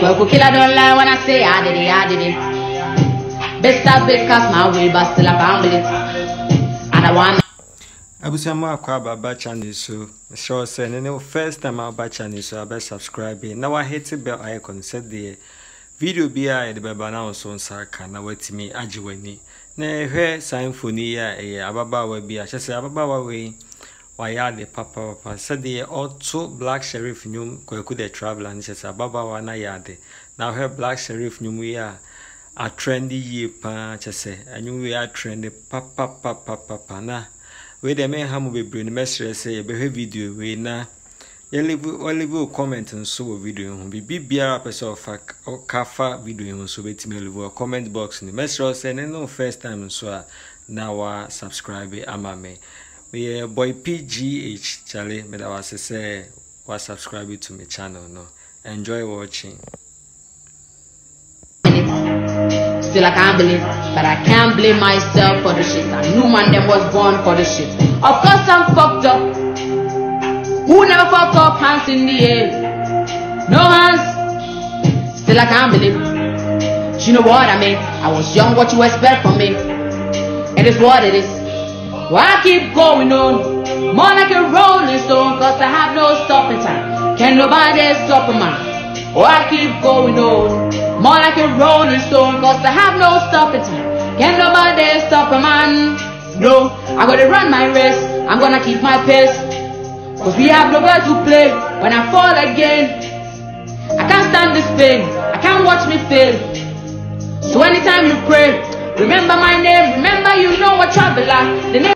Well, Kukila don't lie when I say I did it. Best of it, cause my way, but still I can't believe it. And I want Abusama Aquaba Bachani so sure say no first time I'll Bachani so I best subscribe. Now I hit the bell icon said the video be I the baba now so saka na wait me ajiweni. Na he symphony ya ababa we be I say ababa we why the papa said the auto black sheriff nyum kweku the traveler and say ababa wa na yade. Now her black sheriff nyum we a trendy ye pa say and we are trendy papa na we the men hamu be bring message say be video we na you leave comment and so video be biara person of kafa video so bet me leave a comment box in the message say no first time so now subscribe ama me we boy PGH Charlie me that was say was subscribe to my channel no enjoy watching. Still I can't believe, but I can't blame myself for the shit. I knew man them was born for the shit. Of course I'm fucked up. Who never fucked up? Hands in the air. No hands. Still I can't believe. You know what I mean? I was young, what you expect from me? It is what it is. Why I keep going on? More like a rolling stone, cause I have no stopping time. Can nobody stop a man? Oh, I keep going on, more like a rolling stone, cause I have no stopping time. Can nobody stop a man? No, I gotta run my race, I'm gonna keep my pace, cause we have nowhere to play. When I fall again, I can't stand this pain, I can't watch me fail. So anytime you pray, remember my name, remember you know a traveler. The name